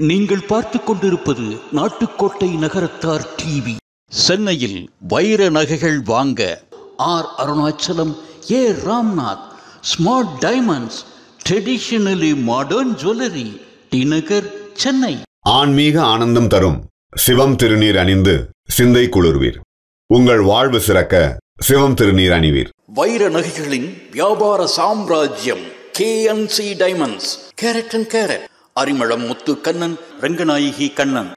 நீங்கள் பார்த்துக் கொண்டிருப்பது நாட்டுக்கோட்டை நகரத்தார் டிவி. சென்னையில் வைர நகைகள் வாங்க R Arunachalam, A Ramnath, smart diamonds, traditionally modern jewellery, T Nagar, Chennai. ஆன்மீக ஆனந்தம் தரும் சிவம் திருநீர் அணிந்து சிந்தை குளிர்வீர். உங்கள் வாழ்வு சிறக்க சிவம் திருநீர் அணிவீர். வைர நகைகளின் வியாபார சாம்ராஜ்யம் KNC diamonds, carat and carat, Arimalam Muthu Kannan, Ranganayaki Kannan.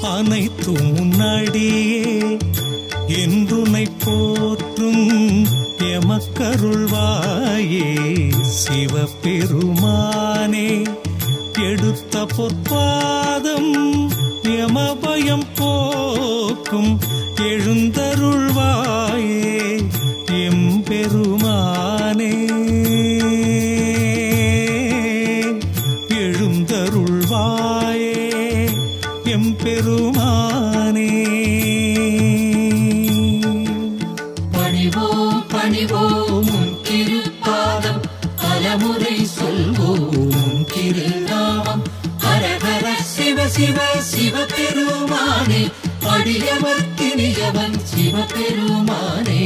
அனைத்தும் முன்னாடியே என்றுனை போற்றும் எமக்கருள்வாயே சிவபெருமானே. எடுத்த பொற்பாதம் யமபயம் போக்கும் எழுந்தருள்வாயே எம்பெருமானே. எழுந்தருள்வாயே எம்பெருமானே. பணிவோம் பணிவோம் திருப்பாதம் பலமுறை சொல்வோம் திருநாமம். ஹரஹர சிவ சிவ சிவபெருமானே, அடியவர்க்கினியவன் சிவபெருமானே.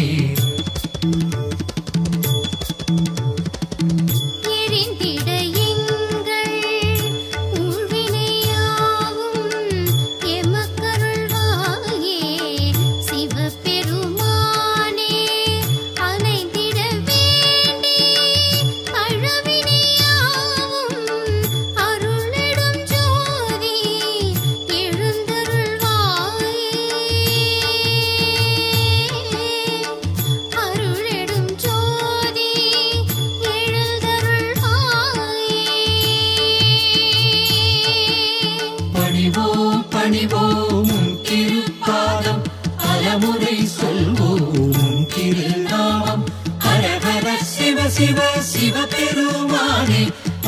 பணிவோம் திருப்பாதம், பலமுறை சொல்வோம் திருநாமம். ஹரஹர சிவ சிவ சிவபெருமானே,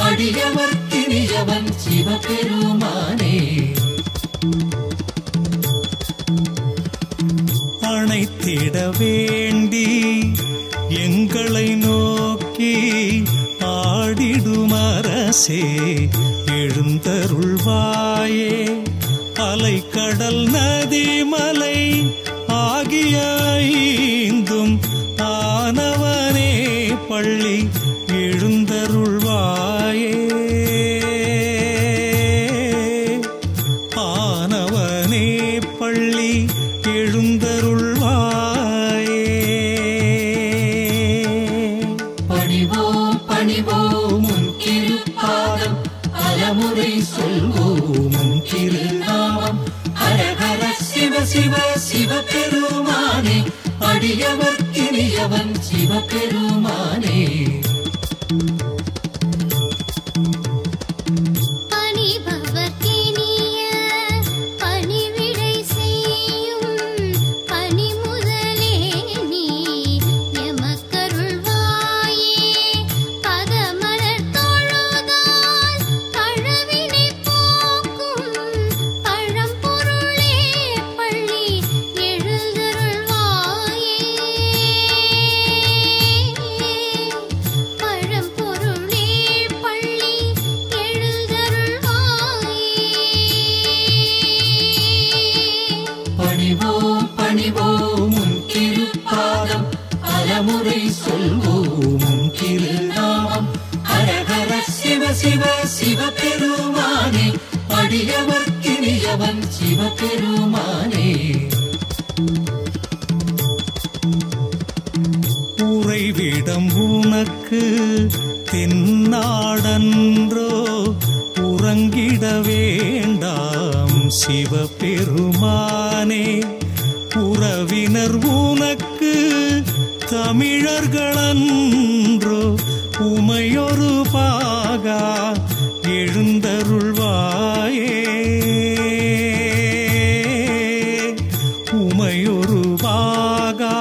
அடியவர்க்கினியவன் சிவபெருமானே. அணைத்திட வேண்டி எங்களை நோக்கி ஆடிடும் அரசே, எழுந்தருள்வாயே. அலைக்கடல் நதிமலை ஆகிய ஐந்தும் ஆனவனே பள்ளி எழுந்தருள்வாயே. ஆனவனே பள்ளி எழுந்தருள்வாயே. பணிவோம் பணிவோம் திருப்பாதம், பலமுறை சொல்வோம் திருநாமம். ஹரஹர சிவ சிவ சிவபெருமானே, அடியவர்க்கினியவன் சிவபெருமானே. பணிவோம் திருப்பாதம், பலமுறை சொல்வோம் திருநாமம். ஹரஹர சிவ சிவ சிவபெருமானே, அடியவர்க்கினியவன் சிவபெருமானே. உறைவிடம் உனக்கு தென்னாடன்றோ, உறங்கிட வேண்டாம் சிவபெருமானே. உறவினர் உனக்கு தமிழர்களன்றோ, உமையொரு பாகா எழுந்தருள்வாயே. உமையொரு பாகா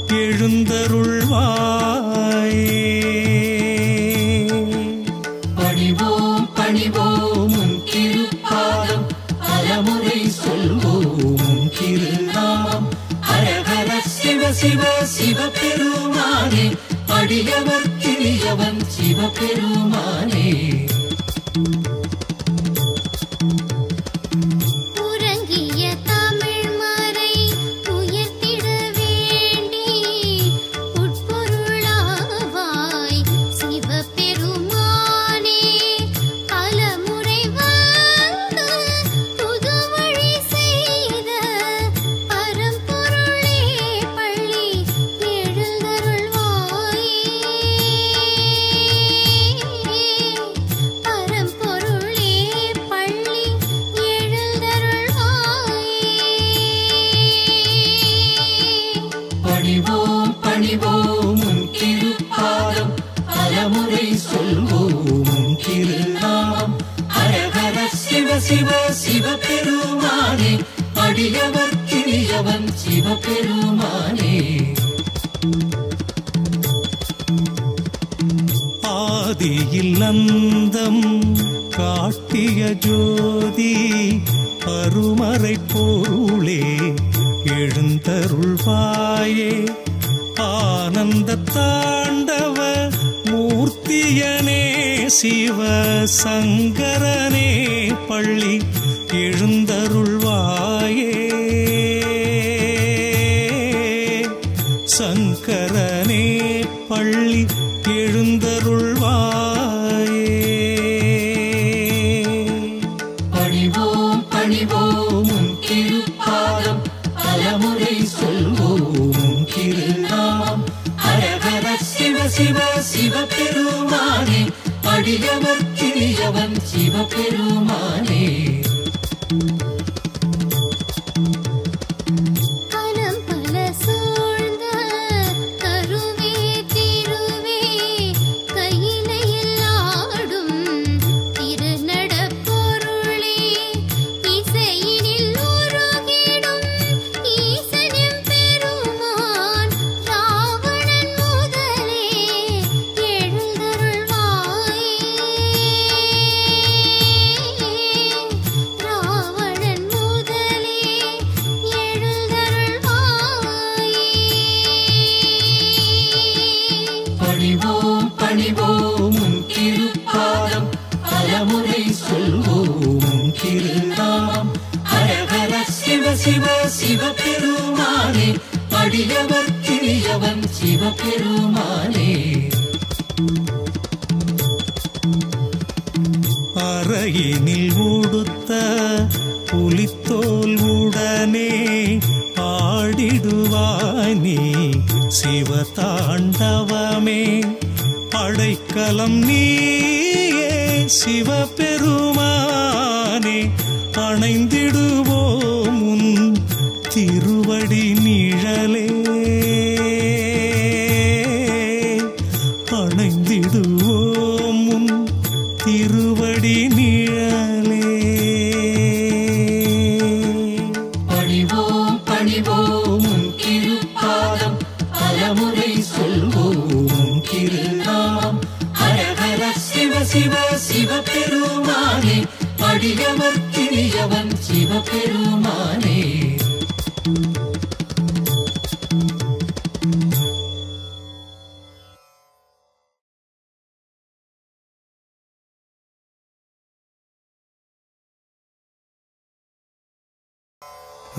எழுந்தருள்வாயே. பணிவோம் பணிவோம் திருப்பாதம், பலமுறை சொல்வோம் திருநாமம். ஹரஹர சிவ சிவ சிவபெருமானே, அடியவர்க்கினியவன் சிவபெருமானே. பணிவோம் பணிவோம் திருப்பாதம், பலமுறை சொல்வோம் திருநாமம். ஹரஹர சிவ சிவ சிவபெருமானே, அடியவர்க்கினியவன் சிவபெருமானே. ஆதியில் அந்தம் காட்டிய ஜோதி, அருமறை பொருளே எழுந்தருள்வாயே. ஆனந்த தாண்டவ மூர்த்தியனே சிவ சங்கரனே பள்ளி எழுந்தருள்வாயே. சங்கரனே பள்ளி எழுந்தருள்வாயே. பணிவோம் பணிவோம் உன் திருப்பாதம், பலமுறை சொல்வோம் உன் திருநாமம். ஹரஹர சிவ சிவ சிவபெருமானே, அடியவர் கிரியவன் சிவபெருமானே. பணிவோம் பணிவோம் உன் திருப்பாதம், பலமுறை சொல்வோம் உன் திருநாமம். ஹரஹர சிவ சிவ சிவபெருமானே, அடியவர் கிரியவன் சிவபெருமானே. அறையினில் உடுத்த புலித்தோல் உடனே ஆடிடுவாய் நீ சிவதாண்டவமே. அடைக்கலம் நீயே சிவபெருமானே, அணைந்திடுவோம் உன் திருவடி நிழலே. அணைந்திடுவோம் உன் திருவடி நிழலே. பணிவோம் பணிவோம் உன் திருப்பாதம், பலமுறை சொல்வோம் உன் திருநாமம். ஹரஹர சிவ சிவ சிவபெருமானே, அடியவர் கிரியவன் சிவபெருமானே.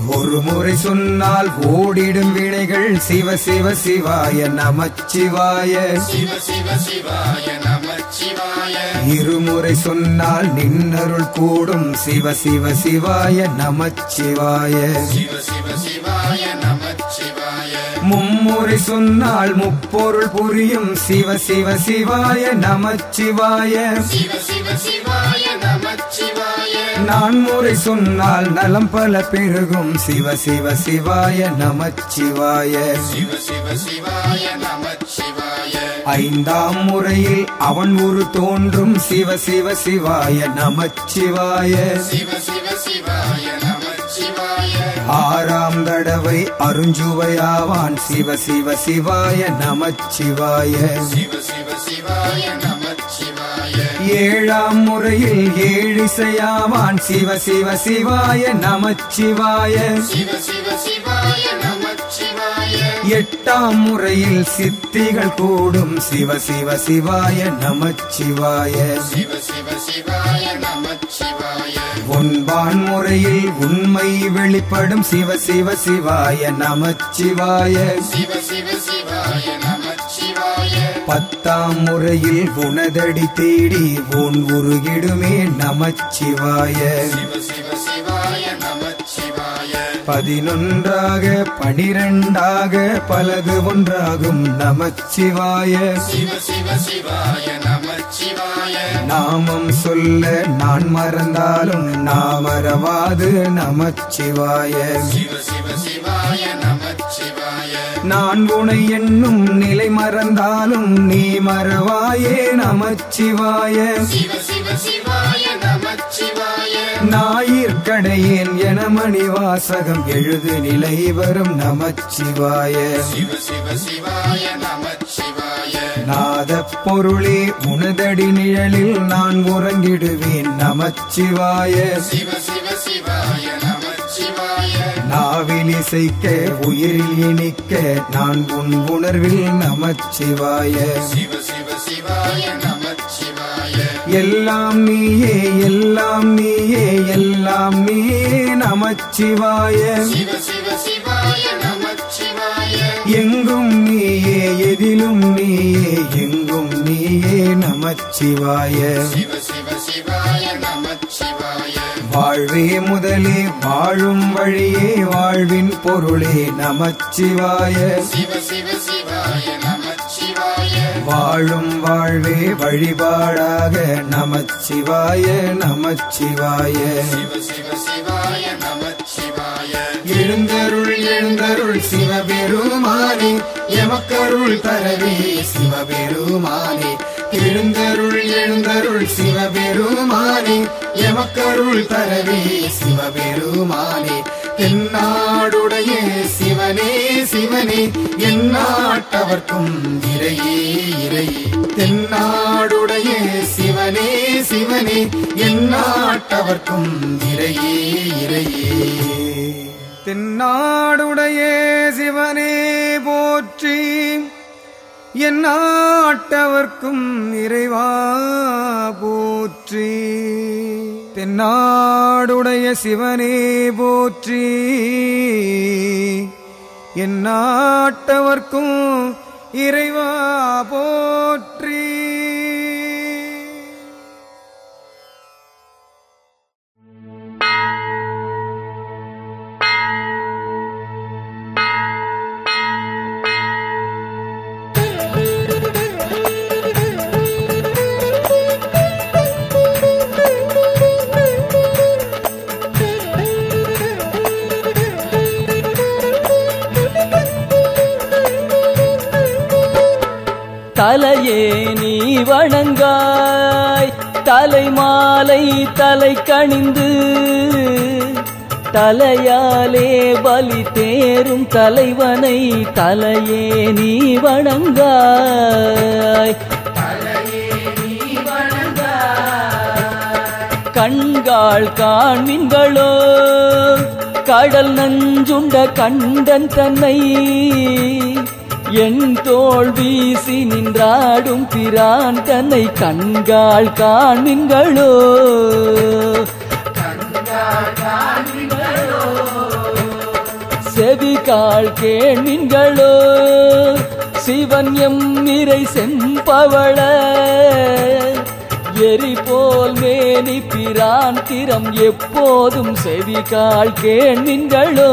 ஒரு முறை சொன்னால் ஓடிடும் வினைகள் சிவ சிவ சிவாய நமச்சிவாய. சிவ சிவ சிவாய நமச்சிவாய. இருமுறை சொன்னால் நின்னருள் கூடும் சிவ சிவ சிவாய நமச்சிவாய. சிவ சிவ சிவாய நமச்சிவாய. மும்முறை சொன்னால் முப்பொருள் புரியும் சிவ சிவ சிவாய நமச்சிவாய. சிவ சிவ சிவாய நமச்சிவாய. நான்முறை சொன்னால் நலம் பல பெருகும் சிவ சிவ சிவாய நமச்சிவாய. சிவ சிவ சிவாய நமச்சிவாய. ஐந்தாம் முறையில் அவன் உரு தோன்றும் சிவ சிவ சிவாய நமச்சிவாய. சிவ சிவ சிவாய நமச்சிவாய. ஆறாம் தடவை அருஞ்சுவையாவான் சிவ சிவ சிவாய நமச்சிவாய. சிவ சிவ சிவாய நமச்சிவாய. ஏழாம் முறையில் ஏழிசையாவான் சிவ சிவ சிவாய நமச்சிவாய. சிவ சிவ சிவாய நமச்சிவாய. எட்டாம் முறையில் சித்திகள் கூடும் சிவ சிவ சிவாய நமச்சிவாய. சிவ சிவ சிவாய நமச்சிவாய. ஒன்பான் முறையில் உண்மை வெளிப்படும் சிவ சிவ சிவாய நமச்சிவாய. சிவ சிவ சிவாய நமச்சிவாய. பத்தாம் முறையில் உனதடி தேடி உன் உருகிடுமே நமச்சிவாய. சிவ சிவ சிவாய நமச்சிவாய. 11ஆக 12ஆக பலது ஒன்றாகும் நமச்சிவாய. சிவ சிவ சிவாய நமச்சிவாய. நாமம் சொல்ல நான் மறந்தாலும் நாமறவாது நமச்சிவாய. சிவ சிவ சிவாய நமச்சிவாய. நான் உனை என்னும் நிலை மறந்தாலும் நீ மறவாயே நமச்சிவாய. சிவ சிவ சிவாய நமச்சிவாய. ஞாயிற்கடையேன் என மணிவாசகம் எழுது நிலை வரும் நமச்சிவாய. சிவ சிவ சிவாய நமச்சிவாய. நாதப் பொருளே உனதடி நிழலில் நான் உறங்கிடுவேன் நமச்சிவாய. சிவ சிவ சிவாய நமச்சிவாய. நாவில் இசைக்க உயிரில் இனிக்க நான் உன் உணர்வில் நமச்சிவாய. சிவ சிவ சிவாய நமச்சிவாய. எல்லாம் நீயே எல்லாம் நீயே எல்லாம் நீயே நமச்சிவாய சிவ சிவ சிவாய நமச்சிவாய எங்கும் நீயே எதிலும் நீயே எங்கும் நீயே நமச்சிவாய சிவ சிவ சிவாய நமச்சிவாய வாழ்வே முதலே வாழும் வழியே வாழ்வின் பொருளே நமச்சிவாய சிவ சிவ சிவாய நமச்சிவாய வாழும் வாழ்வே வழிபாடாக நமச்சிவாய நமச்சிவாய சிவ சிவ சிவாய நமச்சிவாய எழுந்தருள் எழுந்தருள் சிவபெருமானே எமக்கருள் தரவே சிவபெருமானே எழுந்தருள் எழுந்தருள் சிவபெருமானே எமக்கருள் தரவே சிவபெருமானே தென்னாடுடைய சிவனே சிவனே எந்நாட்டவர்க்கும் இறையே இறையே தென்னாடுடைய சிவனே சிவனே எந்நாட்டவர்க்கும் இறையே இறையே தென்னாடுடைய சிவனே போற்றி எந்நாட்டவர்க்கும் இறைவா போற்றி தென்னாடுடைய சிவனே போற்றி எந்நாட்டவர்க்கும் இறைவா போற்றி. தலையே நீ வணங்காய் தலைமாலை தலை கணிந்து தலையாலே பலி தேரும் தலைவனை தலையே நீ வணங்காய் கண்காள் காண்மின்களோ கடல் நஞ்சுண்ட கண்டன் தன்னை என் தோள் வீசி நின்றாடும் பிரான் தன்னை கண்காள் காண்மின்களோ செவிகாள் கேள்மின்களோ சிவன் எம் இறை செம்பவள எரி போல் மேனி பிரான் திறம் எப்போதும் செவிகாள் கேள்மின்களோ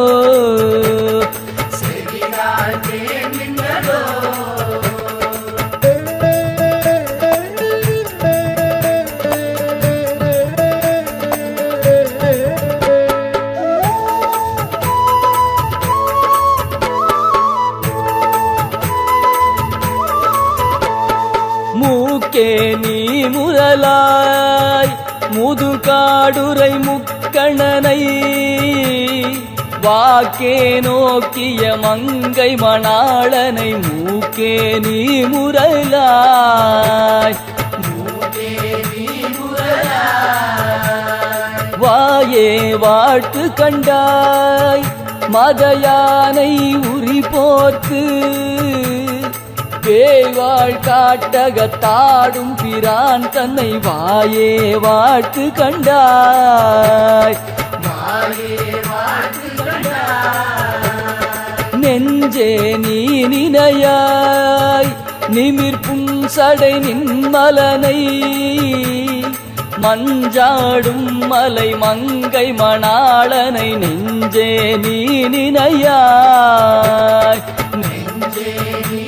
மூக்கே நீ முதலாய் முதுகாடுரை முக்கணனை வாக்கே நோக்கிய மங்கை மணாளனை மூக்கே நீ முரலாய் வாயே வாழ்த்து கண்டாய் மதயானை உரி போர்த்து பேய்வாள் காட்டகத்தாடும் பிரான் தன்னை வாயே வாழ்த்து கண்டாய் நெஞ்சே நீ நினையாய் நிமிர் புன்சடை நின்மலனை மஞ்சாடும் மலை மங்கை மணாளனை நெஞ்சே நீ நினையாய் நெஞ்சே நீ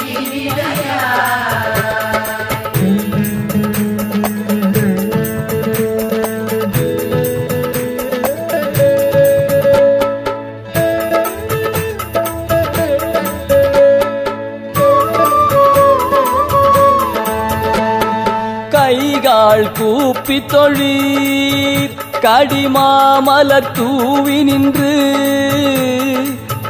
கைகாள் கூப்பி தொழீர் கடிமாமலர் தூவி நின்று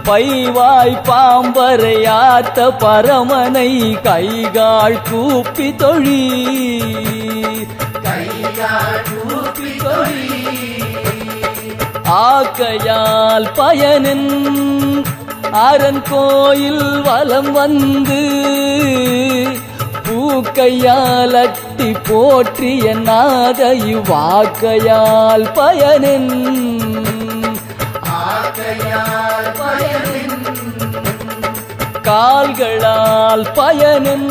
பைவாய் பாம்பரையாத்த பரமனை கைகாள் கூப்பி தொழீர் ஆக்கையால் பயனின் அரண் கோயில் வலம் வந்து பூ பூக்கையால் அட்டி போற்றிய நாத இவ்வாக்கையால் பயனின் கால்களால் பயனின்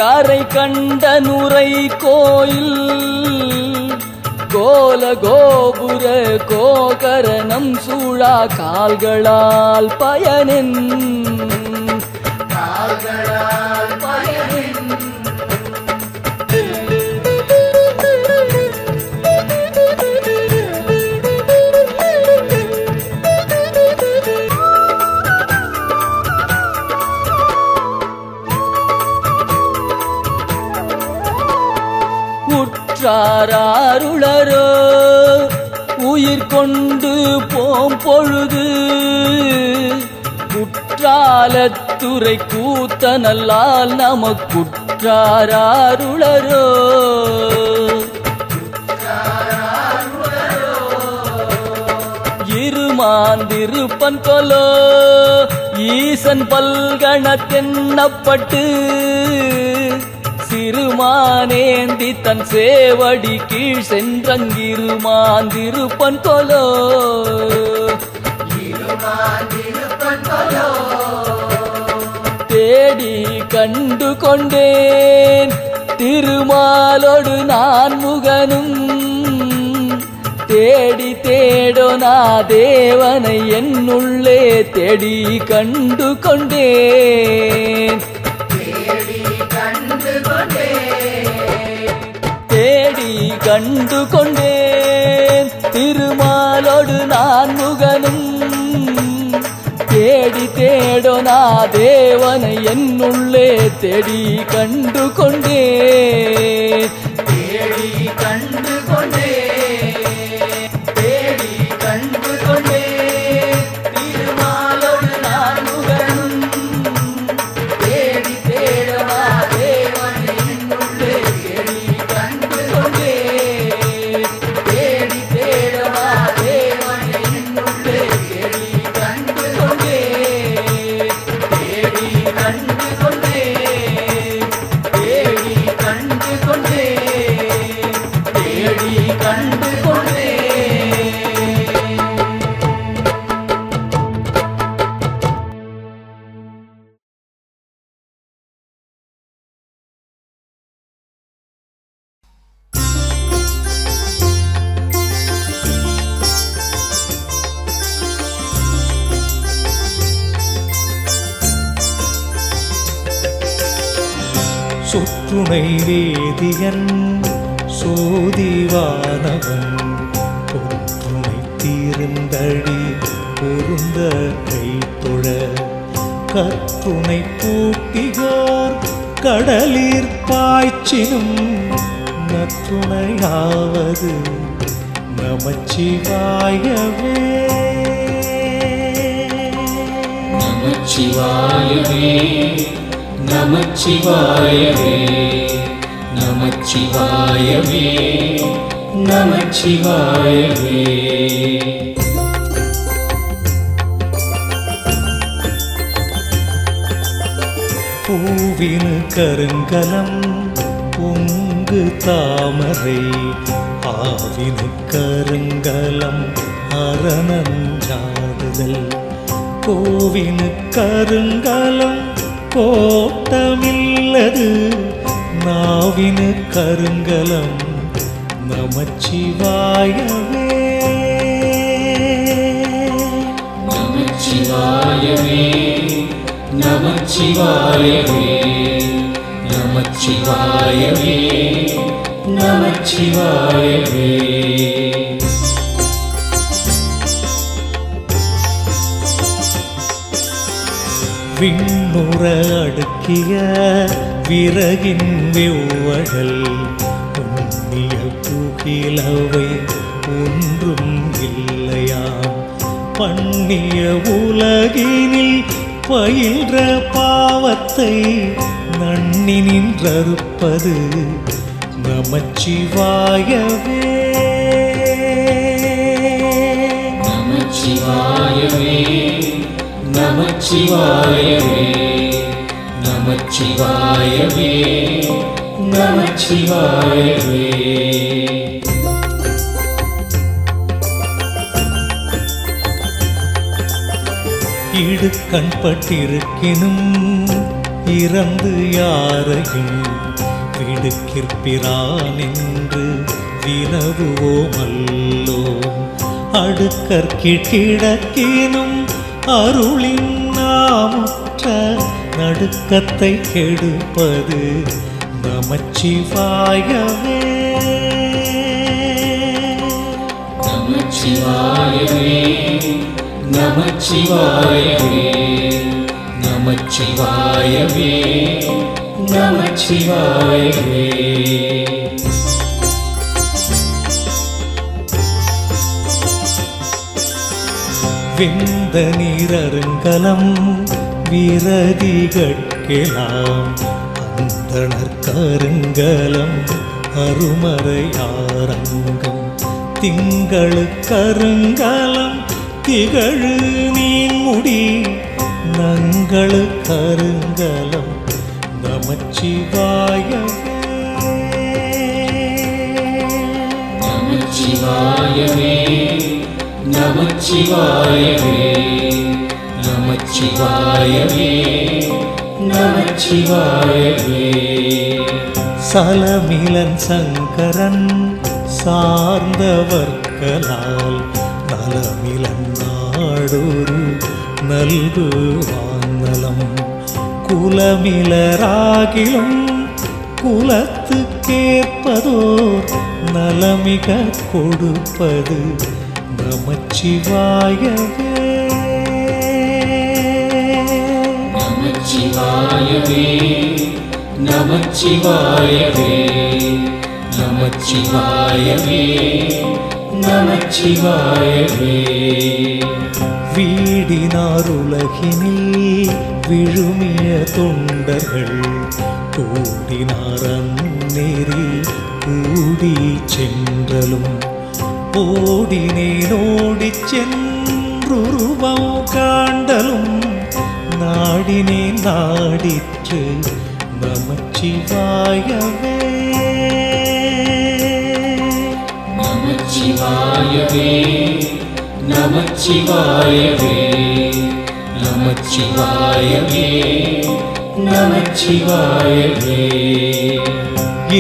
கரை கண்ட நுரை கோயில் கோல கோபுர கோகரணம் சூழா கால்களால் பயனின் உற்றாருளரோ உயிர் கொண்டு போம் பொழுது குற்றாலத்துறை கூத்தனல்லால் நமக்குற்றாருளரோ இருமாந்திருப்பன் கொலோ ஈசன் பல்கணத்தென்னப்பட்டு சிறுமானேந்தி தன் சேவடி கீழ் சென்றங்கிருமாந்திருப்பன் கொலோ தேடி கண்டு கொண்டேன் திருமாலோடு நான் முகனும் தேடி தேடோனா தேவனை என்னுள்ளே தேடி கண்டு கொண்டேன் தேடி கண்டு கொண்டேன் திருமாலோடு நான் முகனும் தேடி தேடோனா தேவனை என்னுள்ளே தேடி கண்டு கொண்டேன் தேடி கண்டு கொண்டேன் தேடி கண்டு கொண்டேன் திருமாலோடு நான் முகனும் தேடி தேடோனா தேவனை என்னுள்ளே தேடி கண்டு கொண்டேன் தேடி தேடோனா தேவனை என்னுள்ளே தேடி கண்டு கொண்டேன் தேடி கண்டு கொண்டேன் தேடி கண்டு கொண்டேன் தேடி கண்டு கொண்டேன். சுற்றுணை வேதியன் சோதிவானவன் பொற்றுணை தீர்ந்தடி பொருந்த கைத்தொழ கற்றுணை பூட்டியோர் கடலிற் பாய்ச்சினும் நற்றுணையாவது நமச்சிவாயவே நமச்சிவாயவே நமச்சிவாயவே நமச்சிவாயவே நமச்சிவாயவே. பூவினு கருங்கலம் பொங்கு தாமரை ஆவினு கருங்கலம் அரணஞ்சாடுதல் கோவினு கருங்கலம் கோட்டமில்லது நாவினு கருங்கலம் நமச்சிவாயவே நமச்சிவாயவே நமச்சிவாயவே நமச்சிவாயவே நமச்சிவாயவே. விண்ணுற அடுக்கிய விறகின் வெவ்வழல் உண்ணிய புகிலவை ஒன்றும் இல்லையாம் பண்ணிய உலகினில் பயின்ற பாவத்தை நன்னி நின்றறுப்பது நமச்சிவாயவே நமச்சிவாயவே நமச்சிவாயவே நமச்சிவாயவே நமச்சிவாயவே. இடுக்கண் பட்டிருக்கினும் இறந்து யாரையும் விடுக்கிற்பிரான் என்று வினவுவோமல்லோ. அடுக்கற்கிடக்கினும் அருளின் நாமுற்ற நடுக்கத்தை கெடுப்பது நமச்சிவாயவே. நமச்சிவாயவே நமச்சிவாயவே நமச்சிவாயவே நமச்சிவாயவே. வெந்த நீரருங்கலம் விரதிகட்கெலாம் அந்தணர் கருங்கலம் அருமறையாரங்கம் திங்களு கருங்கலம் திகழு நீன்முடி நங்களு கருங்கலம் நமச்சிவாயவே. நமச்சிவாயவே நமச்சிவாயவே நமச்சிவாயவே நமச்சிவாயவே. சலமிலன் சங்கரன் சார்ந்தவர்களால் நலமிலன் நாடொரு நல்கு வானலம் குலமிலராகிலும் குலத்து கேட்பதோர் நலமிக கொடுப்பது நமச்சிவாயவே. நமச்சிவாயவே நமச்சிவாயவே நமச்சிவாயவே நமச்சிவாயவே. வீடினார் உலகினில் விழுமிய தொண்டர்கள் கூடினார் அந்நெறி கூடி சென்றலும் ஓடினேன் ஓடிச் சென்றுருவம் காண்டலும் நாடினேன் நாடிற்று நமச்சிவாயவே. நமச்சிவாயவே நமச்சிவாயவே நமச்சிவாயவே நமச்சிவாயவே.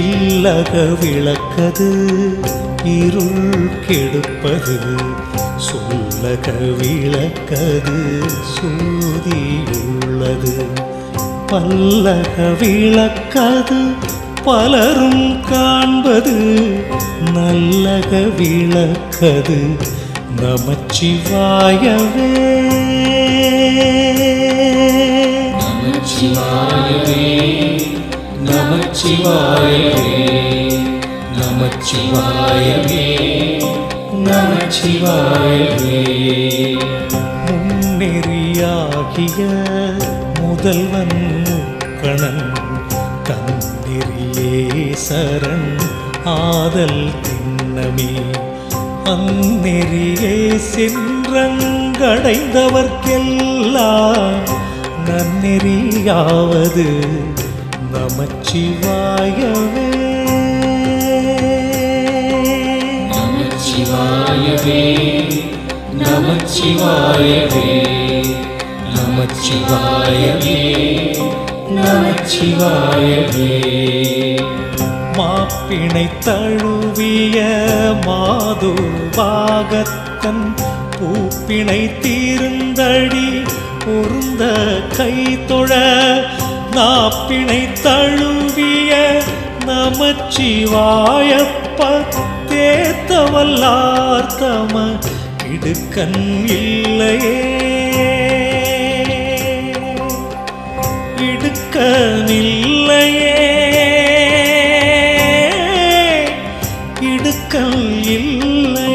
இல்லக விளக்கது இருள் கெடுப்பது சொல்லக விளக்கது சூதியுள்ளது பல்லக விளக்கது பலரும் காண்பது நல்லக விளக்கது நமச்சிவாயவே. நமச்சிவாயவே நமச்சிவாயவே நமச்சிவாயவே நமச்சிவாயவே. முன்னெறியாகிய முதல்வன் முக்கணன் கண்ணெறியே சரண் ஆதல் திண்ணமே அந்நெறியே சென்றங்கடைந்தவர்க்கெல்லாம் நன்னெறியாவது நமச்சிவாயவே. நமச்சிவாயவே நமச்சிவாயவே நமச்சிவாயவே நமச்சிவாயவே. மாப்பிணை தழுவிய மாது பாகத்தன் பூப்பிணை தீர்ந்தடி பொருந்த கைதொழ நாப்பிணை தழுவிய நமச்சிவாயப்ப தேத்தவல்லார் தம இடுக்கண் இல்லையே இடுக்கனில்லையே இடுக்கல் இல்லை.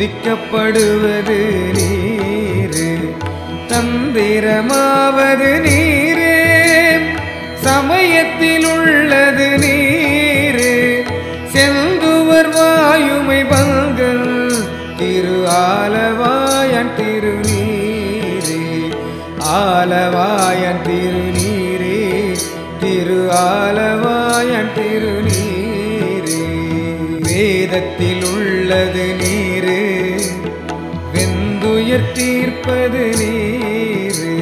துதிக்கப்படுவது நீரு, தந்திரமாவது நீரு, சமயத்தில் உள்ளது நீரு, செந்துவர் வாயுமை பங்கல் திரு ஆலவாயன் திருநீரே, ஆலவாயன் திருநீரே, திரு ஆலவாயன் திருநீரே. வேதத்தில் உள்ளது நீரு, வெந்துயர் தீர்ப்பது நீரு,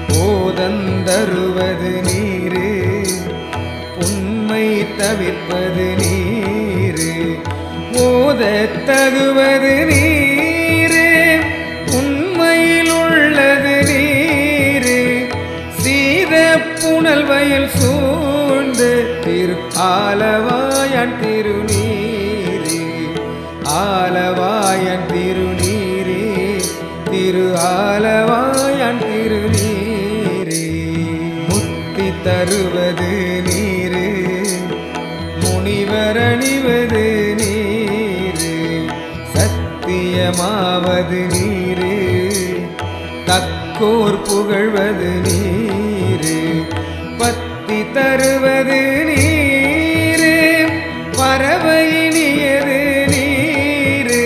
போதந்தருவது நீரு, உண்மை தவிர்ப்பது நீரு, ஓதத் தகுவது நீரு, உண்மையில் உள்ளது நீரு, சீத புனல் வயல் சூழ்ந்து திரு ஆலவாயன் திருநீரே, ஆலவாயன் திருநீரே, திரு ஆலவாயன் திருநீரே. முத்தி தருவது நீரு, முனிவர் அணிவது நீரு, சத்தியமாவது நீரு, தக்கோர் புகழ்வது நீரு, பத்தி தருவது நீரு, பறவையினியது நீரு,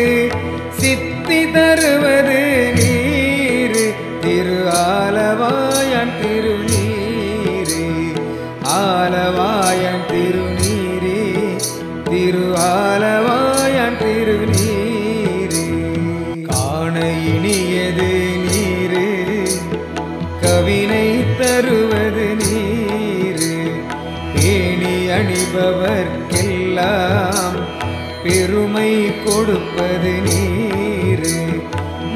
சித்தி தருவது நீரு, திரு ஆலவாயன் திருநீரே, ஆலவாயன் திருநீரே, திரு ஆலவாயன் திருநீரே. காண இனியது நீரு, கவினை தருவது நீரு, பேணி அணிபவர்க்கெல்லாம் பெருமை கொடுப்பது நீரு,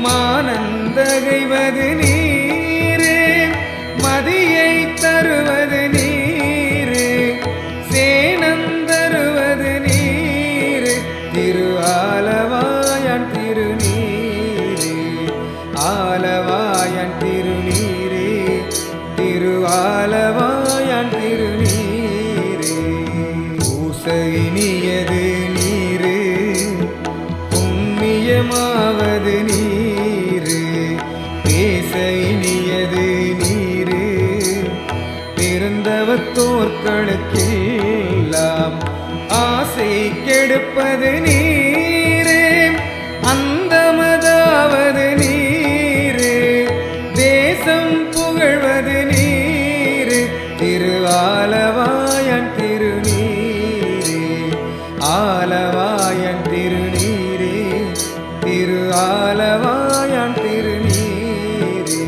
மானந்தகைவது நீரு, மதியை தருவது நீரு, சேனந்தருவது நீரு, திரு ஆலவாயன் திருநீரே, ஆலவாயன் திருநீரே, திரு ஆலவாயன் திருநீரே. பூசையினியது நீரு, புண்ணியமாவது நீரு, பேசையினியது நீரு, பெருந்தவத்தோர்களுக்கெல்லாம் ஆசை கெடுப்பது நீரு, அந்தமதாவது நீரு, தேசம் புகழ்வது நீரு, திரு ஆலவாயன் திருநீரே, ஆலவாயன் திருநீரே, திரு ஆலவாயன் திருநீரே.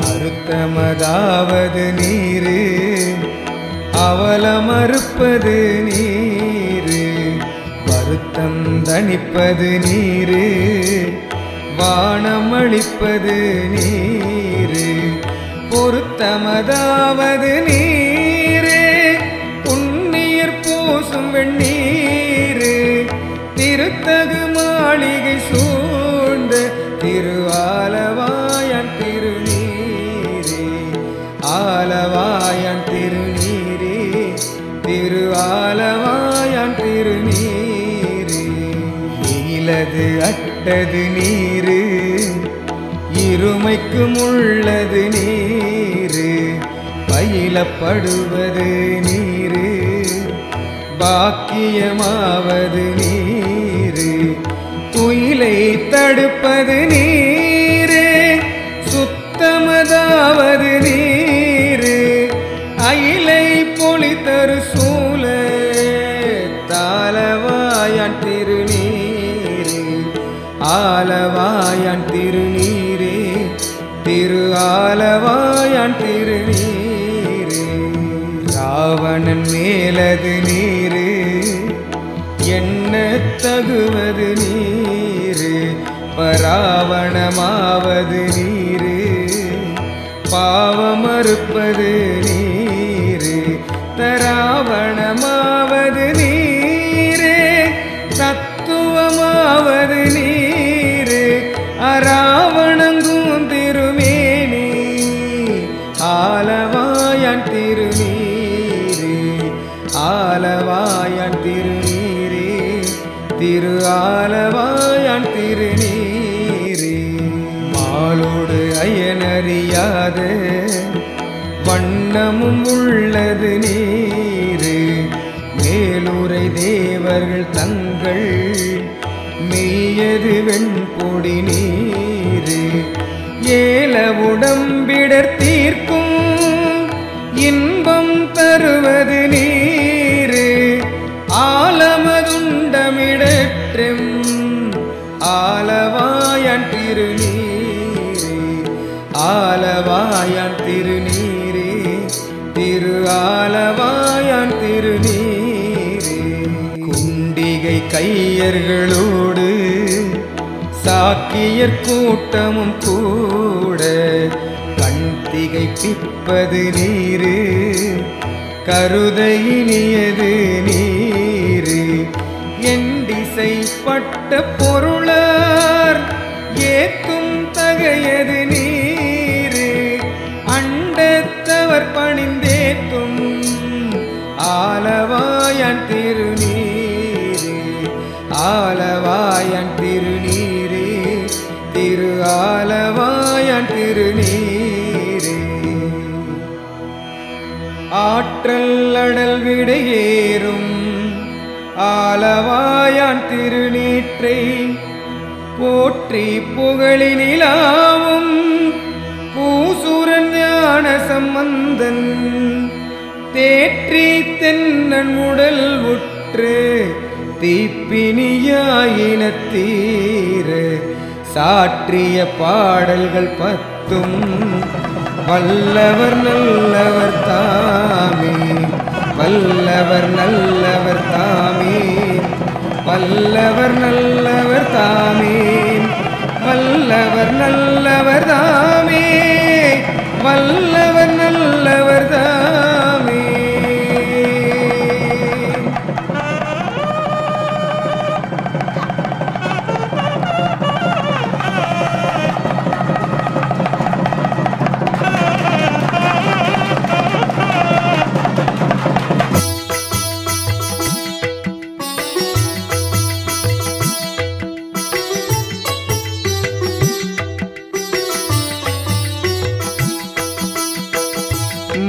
அறுத்தமதாவது நீரு, அவலமறுப்பது நீரு, வருத்தம் தணிப்பது நீரு, வானமளிப்பது நீரு, பொருத்தமதாவது நீரு, புண்ணியர் பூசும் வெண்ணீரு, திருத்தகு மாளிகை சூழ்ந்த திரு ஆலவாயன் திருநீரே, ஆலவாயன் திருநீரே, திரு ஆலவாயன் திருநீரே. இலது அட்டது நீரு, இருமைக்கும் உள்ளது நீரு, பயிலப்படுவது நீரு, பாக்கியமாவது நீரு, துயிலை தடுப்பது நீரு, சுத்தமதாவது நீரு, அயிலை பொலித்தரு சூல தாலவாயன் திருநீரே, ஆலவாயன் திருநீரே, திரு ஆலவாயன் திருநீரே. ராவணன் மேலது நீரு, என்ன தகுவது நீரு, பராவணமாவது நீரு, பாவமறுப்பது நீரு, தராவணமாவது நீரு, தத்துவமாவது நீரு, அராவணங்கும் திருமேனி, ஆலவாயன் திருநீரே, ஆலவாயன் திருநீரே, திரு ஆலவாயன் திருநீரே. மாலோடு அயனறியாத வண்ணமும் உள்ளது நீரு. மேலுரை தேவர்கள் தங்கள் மெய்யது வெண்பொடி நீரு. ஏல உடம்பிடர் தீர்க்கும் இன்பம் தருவது நீரு. ஆலமதுண்டமிடற்றெம் ஆலவாயான் திருநீரே. ஆலவாயான் திருநீரே. திரு ஆலவாயான் திருநீரே. குண்டிகை கையர்களோடு சாக்கியர் கூட்டமும் கூட கண்திகை பிப்பது நீரு. கருதையினியது நீரு. எண்டிசைப்பட்ட பொருளார் ஏத்தும் தகையது நீரு. அண்டத்தவர் பணிந்தேத்தும் ஆலவாயான் திருநீரே. ஆலவாயான் திருநீரே. திரு ஆலவாயான் திருநீரே. ஆற்றல் அடல் விடையேறும் ஆலவாயான் திருநீற்றை போற்றி புகழினிலாவும் பூசுரன் ஞான சம்பந்தன் தேற்றி தென்னன் உடல் உற்று தீப்பினியாயின தீர சாற்றிய பாடல்கள் 10 வல்லவர் நல்லவர் தாமே. வல்லவர் நல்லவர் தாமே. வல்லவர் நல்லவர் தாமே. வல்லவர் நல்லவர் தாமே. வல்லவர் நல்லவர் தாமே.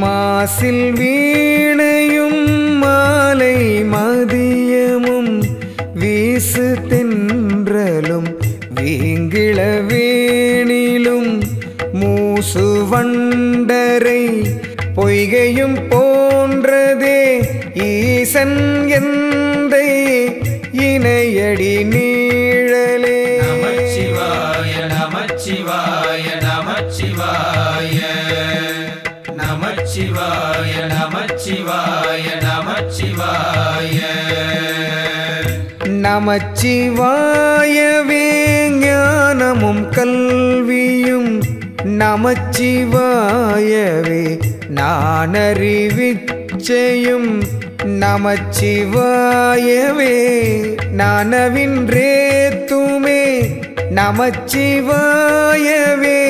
மாசில் வீணையும் மாலை மதியமும் வீசு தென்றலும் வீங்கிள வேணிலும் மூசு வண்டரை பொய்கையும் போன்றதே ஈசன் எந்தை இணையடி நீழலே. நமச்சிவாய நமச்சிவாய நமச்சிவாய நமச்சிவாய நமச்சிவாய நமச்சிவாய. நமச்சிவாயவே ஞானமும் கல்வியும் நமச்சிவாயவே நானறிவிச்சையும் நமச்சிவாயவே நானவின்றேத்துமே நமச்சிவாயவே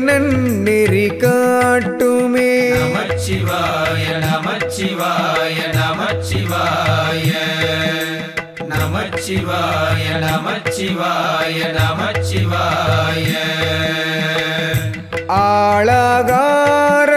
நன்னெறி காட்டுமே. நமச்சிவாய நமச்சிவாய நமச்சிவாய நமச்சிவாய நமச்சிவாய நமச்சிவாய. ஆளாகார